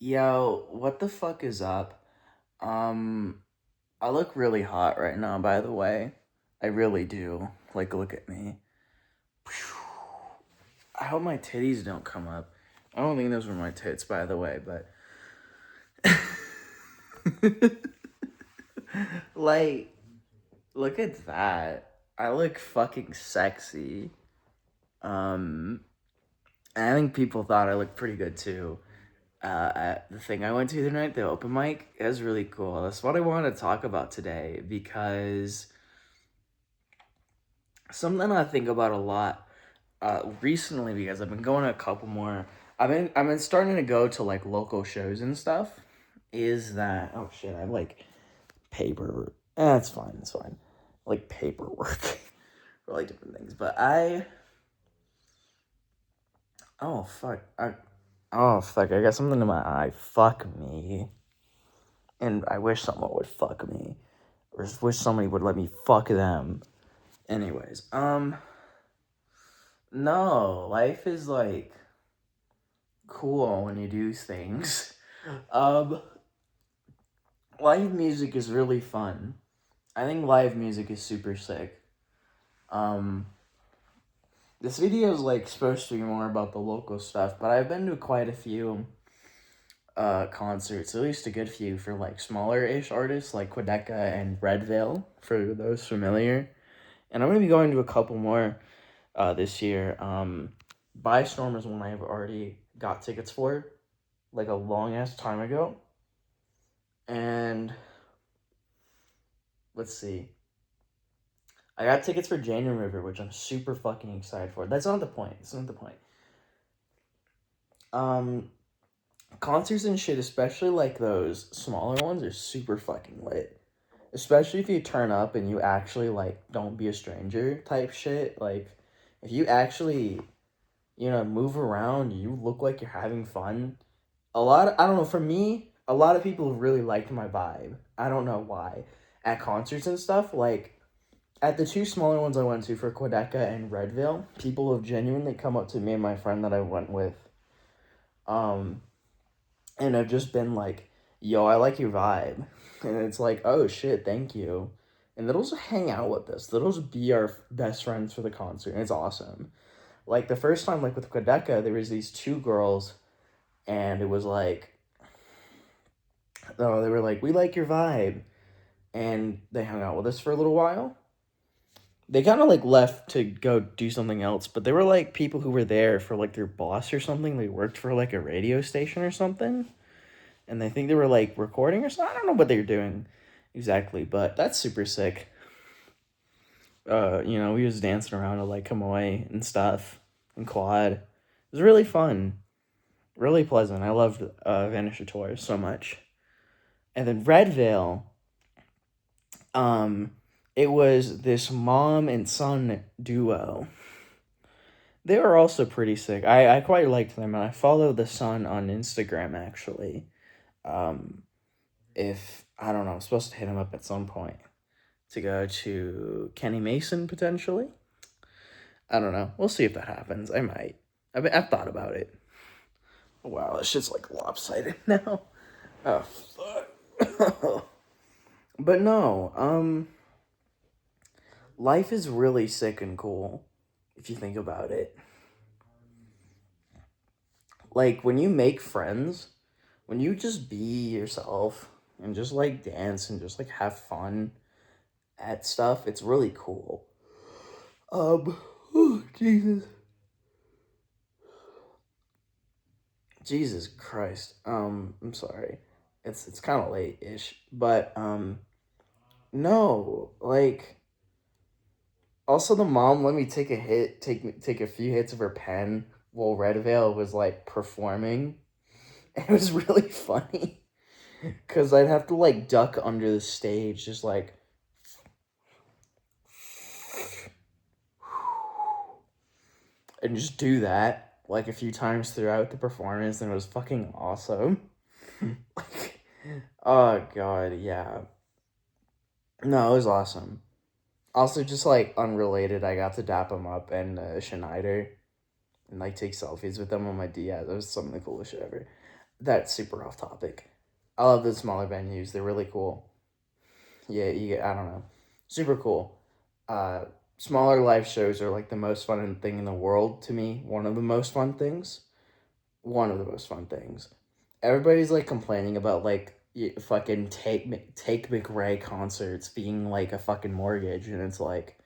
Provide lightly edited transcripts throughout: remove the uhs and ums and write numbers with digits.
Yo, what the fuck is up? Um, I look really hot right now, by the way. I really do. Like, look at me. I hope my titties don't come up. I don't think those were my tits, by the way, but. Like, look at that. I look fucking sexy. Um, and I think people thought I looked pretty good too. At the thing I went to the other night, the open mic, it was really cool. That's what I wanted to talk about today because something I think about a lot recently because I've been going to a couple more. I've been starting to go to like local shows and stuff. Is that oh shit? I have like paper. It's fine. It's fine. Like paperwork for like different things, but I oh fuck I got something in my eye. Fuck me. And I wish someone would fuck me. Or just wish somebody would let me fuck them. Anyways, no, life is like cool when you do things. Um, live music is really fun. I think live music is super sick. Um, this video is like supposed to be more about the local stuff, but I've been to quite a few concerts, at least a good few for like smaller ish artists like Quedeca and Red Veil, for those familiar. And I'm gonna be going to a couple more this year. By Storm is one I've already got tickets for, like a long ass time ago. And let's see. I got tickets for January River, which I'm super fucking excited for. That's not the point. That's not the point. Um, Concerts and shit, especially like those smaller ones, are super fucking lit. Especially if you turn up and you actually like don't be a stranger type shit. Like if you actually, move around, you look like you're having fun. I don't know, for me, a lot of people really liked my vibe. I don't know why. At concerts and stuff, like at the two smaller ones I went to for Quedeca and Redville, people have genuinely come up to me and my friend that I went with. Um, and have just been like, yo, I like your vibe. And it's like, oh shit, thank you. And they'll just hang out with us. They'll just be our best friends for the concert. And it's awesome. Like the first time, like with Quedeca, there was these two girls, and it was like, oh, they were like, we like your vibe. And they hung out with us for a little while. They kind of like left to go do something else, but they were like people who were there for like their boss or something. They worked for like a radio station or something. And I think they were like recording or something. I don't know what they were doing exactly, but that's super sick. We was dancing around to like Kamoy and stuff and quad. It was really fun, really pleasant. I loved Vanisher Tour so much. And then Red Veil, it was this mom and son duo. They were also pretty sick. I quite liked them, and I follow the son on Instagram actually. If I don't know, I'm supposed to hit him up at some point to go to Kenny Mason potentially. I don't know. We'll see if that happens. I might. I've thought about it. Wow, this shit's like lopsided now. Oh fuck. But no, life is really sick and cool if you think about it. Like when you make friends, when you just be yourself and just like dance and just like have fun at stuff, it's really cool. Oh, Jesus Christ. I'm sorry. It's kind of late-ish, but no, like also the mom let me take a few hits of her pen while Red Veil was like performing. It was really funny because I'd have to like duck under the stage, just like and just do that like a few times throughout the performance, and it was fucking awesome. Like, oh god, yeah. No, it was awesome. Also, just like unrelated, I got to dap him up and Schneider and like take selfies with them on my DS. That was some of the coolest shit ever. that's super off topic. I love the smaller venues. They're really cool. Yeah, you get, I don't know. Super cool. Uh, Smaller live shows are like the most fun thing in the world to me. One of the most fun things. One of the most fun things. Everybody's like complaining about like fucking take McRae concerts being like a fucking mortgage, and it's like,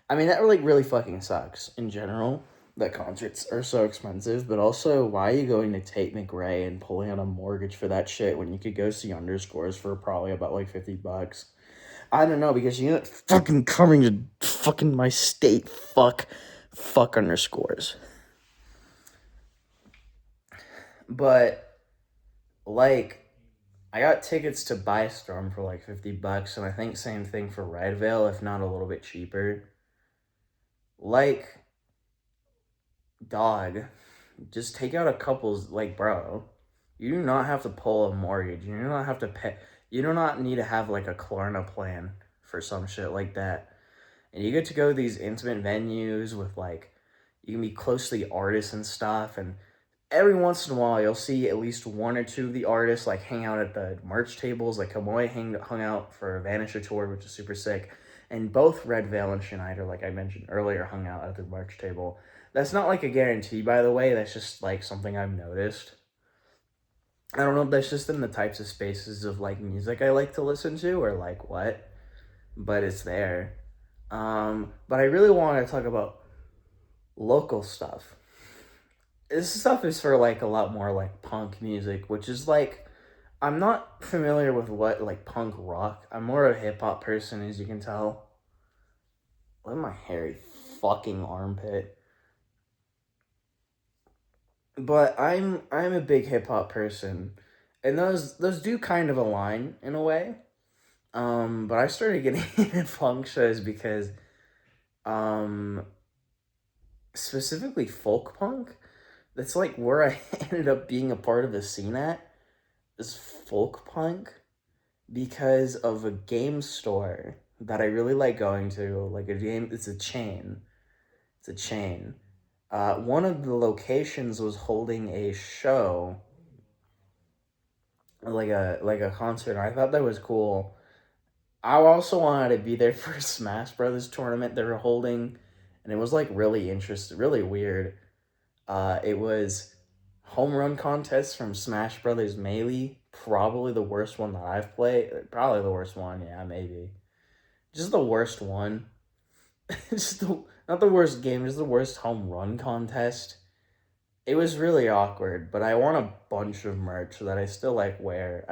I mean, that really fucking sucks in general that concerts are so expensive, but also, why are you going to Tate McRae and pulling out a mortgage for that shit when you could go see Underscores for probably about like $50? I don't know, because you know fucking coming to fucking my state, fuck Underscores. But like, I got tickets to Buy Storm for like $50, and I think same thing for Red Veil, if not a little bit cheaper. Like, dog, just take out a couple's, like, bro, you do not have to pull a mortgage. You do not have to pay. You do not need to have like a Klarna plan for some shit like that. And you get to go to these intimate venues with like, you can be close to the artists and stuff. And every once in a while, you'll see at least one or two of the artists like hang out at the merch tables. Like Kamoy hung out for Vanisher Tour, which is super sick. And both Red Veil and Schneider, like I mentioned earlier, hung out at the merch table. That's not like a guarantee, by the way. That's just like something I've noticed. I don't know if that's just in the types of spaces of like music I like to listen to or like what, but it's there. But I really want to talk about local stuff. This stuff is for like a lot more like punk music, which is like, I'm not familiar with what like punk rock. I'm more of a hip hop person, as you can tell. Look at my hairy fucking armpit. But I'm a big hip hop person, and those do kind of align in a way. But I started getting into punk shows because, um, specifically folk punk. That's like where I ended up being a part of the scene at, is folk punk, because of a game store that I really like going to. Like a game, it's a chain. It's a chain. One of the locations was holding a show, like a concert. And I thought that was cool. I also wanted to be there for a Smash Brothers tournament they were holding, and it was like really interesting, really weird. It was home run contest from Smash Brothers Melee, probably the worst one that I've played. Probably the worst one, yeah, maybe. Just the worst one. Just not the worst game, just the worst home run contest. It was really awkward, but I won a bunch of merch that I still like wear.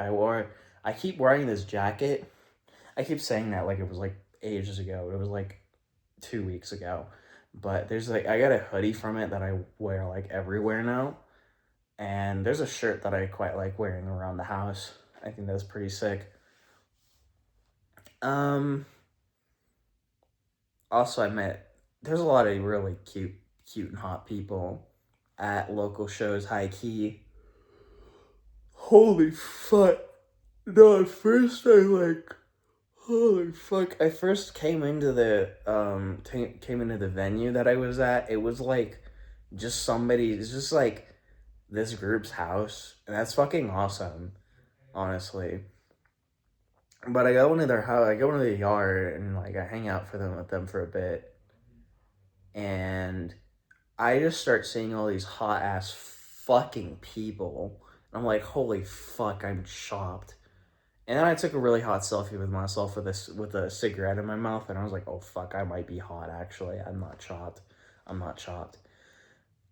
I keep wearing this jacket. I keep saying that like it was like ages ago. It was like 2 weeks ago. But there's like, I got a hoodie from it that I wear like everywhere now. And there's a shirt that I quite like wearing around the house. I think that's pretty sick. Um Also, there's a lot of really cute and hot people at local shows, high key. Holy fuck. No, at first I like, holy fuck! I first came into the venue that I was at. It was like just somebody. It's just like this group's house, and that's fucking awesome, honestly. But I go into their house. I go into the yard and like I hang out with them for a bit, and I just start seeing all these hot ass fucking people. And I'm like, holy fuck! I'm shocked. And then I took a really hot selfie with myself with a cigarette in my mouth, and I was like, "Oh fuck, I might be hot. Actually, I'm not chopped. I'm not chopped.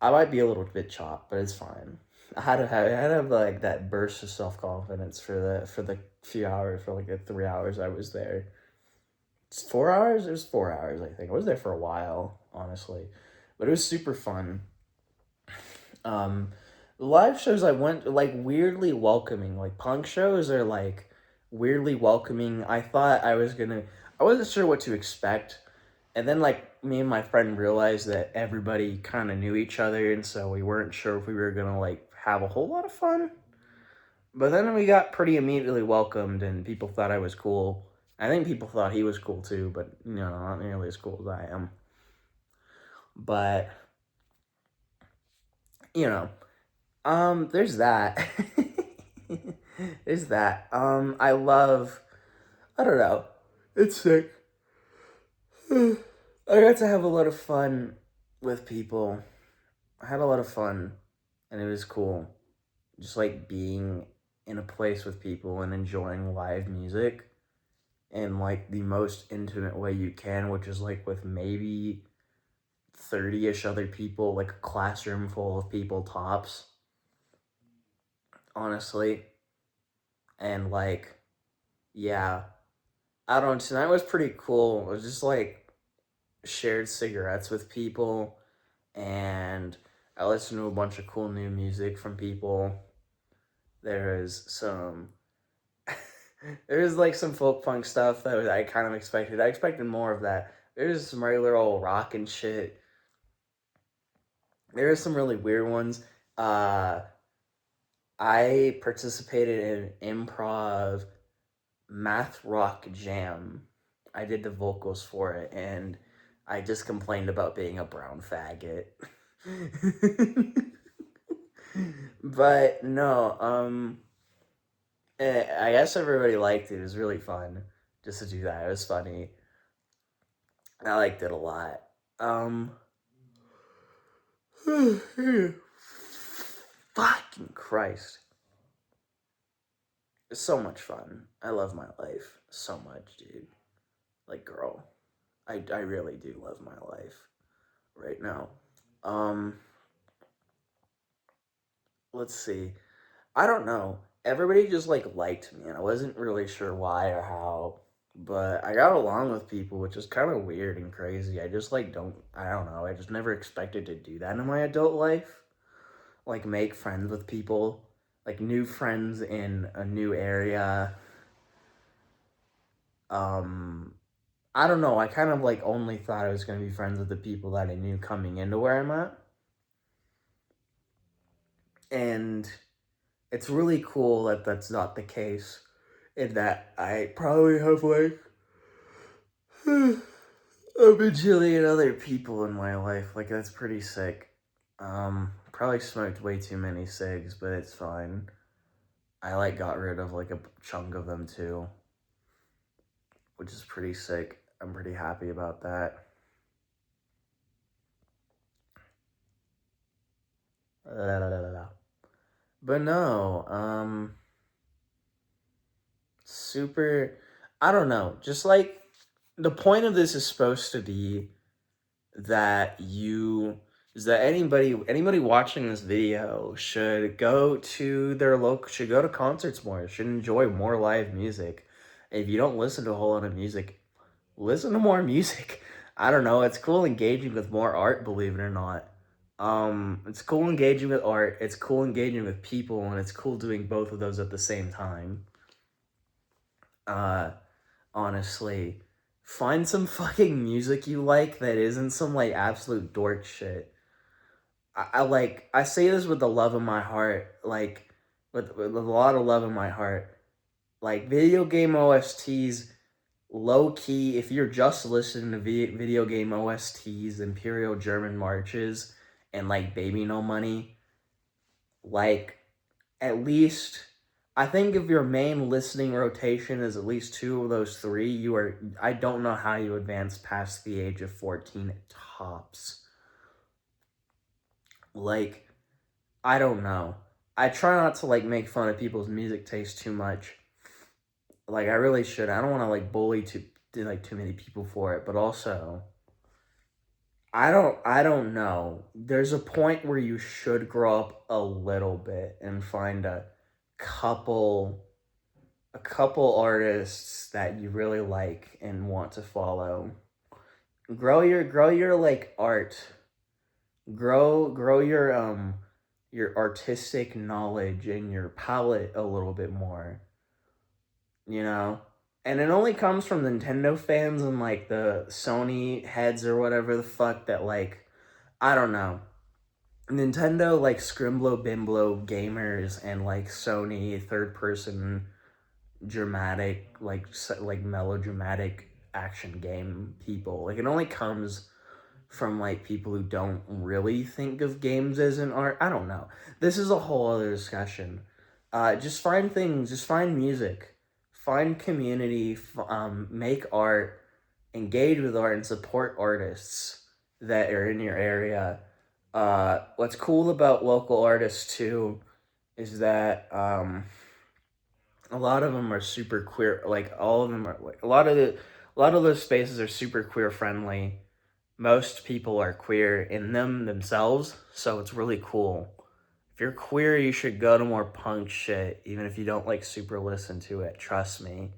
I might be a little bit chopped, but it's fine." I had to have like that burst of self confidence for the few hours, for like the 3 hours I was there. It's 4 hours. It was 4 hours, I think. I was there for a while, honestly, but it was super fun. Um, Live shows I went like weirdly welcoming. Like punk shows are like weirdly welcoming. I wasn't sure what to expect. And then like me and my friend realized that everybody kind of knew each other, and so we weren't sure if we were going to like have a whole lot of fun. But then we got pretty immediately welcomed, and people thought I was cool. I think people thought he was cool too, but not nearly as cool as I am. But you know, there's that. Is that. I love, I don't know. It's sick. I got to have a lot of fun with people. I had a lot of fun, and it was cool. Just like being in a place with people and enjoying live music in like the most intimate way you can, which is like with maybe 30-ish other people, like a classroom full of people tops, honestly. And like, yeah, I don't know, tonight was pretty cool. It was just like shared cigarettes with people, and I listened to a bunch of cool new music from people. There is some there's like some folk punk stuff that I kind of expected. I expected more of that. There's some regular old rock and shit. There are some really weird ones. Uh, I participated in improv math rock jam. I did the vocals for it, and I just complained about being a brown faggot. But no, I guess everybody liked it. It was really fun just to do that. It was funny. I liked it a lot. Um, fucking Christ. It's so much fun. I love my life so much, dude. Like, girl, I really do love my life right now. Um, let's see. I don't know. Everybody just like liked me, and I wasn't really sure why or how, but I got along with people, which is kind of weird and crazy. I just like don't. I don't know. I just never expected to do that in my adult life. Like make friends with people, like new friends in a new area. Um, I don't know. I kind of like only thought I was gonna be friends with the people that I knew coming into where I'm at, and it's really cool that that's not the case. In that I probably have like a bajillion other people in my life. Like that's pretty sick. Probably smoked way too many cigs, but it's fine. I like got rid of like a chunk of them too, which is pretty sick. I'm pretty happy about that. La, la, la, la, la. But no, super. I don't know. Just like the point of this is supposed to be that you is that anybody watching this video should go to their local should go to concerts more, should enjoy more live music. If you don't listen to a whole lot of music, listen to more music. I don't know, it's cool engaging with more art, believe it or not. It's cool engaging with art, it's cool engaging with people, and it's cool doing both of those at the same time. Uh Honestly, find some fucking music you like that isn't some like absolute dork shit. I say this with the love in my heart, like with a lot of love in my heart. Like video game OSTs, low key. If you're just listening to video game OSTs, Imperial German marches, and like Baby No Money, like at least I think if your main listening rotation is at least two of those three, you are I don't know how you advance past the age of 14 tops. Like I don't know. I try not to like make fun of people's music taste too much. Like I really should. I don't want to like bully too many people for it, but also I don't know. There's a point where you should grow up a little bit and find couple a couple artists that you really like and want to follow. Grow your like art. Grow your artistic knowledge and your palette a little bit more, you know? And it only comes from Nintendo fans and like the Sony heads or whatever the fuck that like I don't know. Nintendo like scrimblow bimblow gamers and like Sony third person dramatic like melodramatic action game people. Like it only comes from like people who don't really think of games as an art. I don't know. This is a whole other discussion. Just find things, just find music, find community, make art, engage with art, and support artists that are in your area. What's cool about local artists too is that a lot of them are super queer. Like all of them are like a lot of those spaces are super queer friendly. Most people are queer in them themselves, so it's really cool. If you're queer, you should go to more punk shit, even if you don't like super listen to it. Trust me.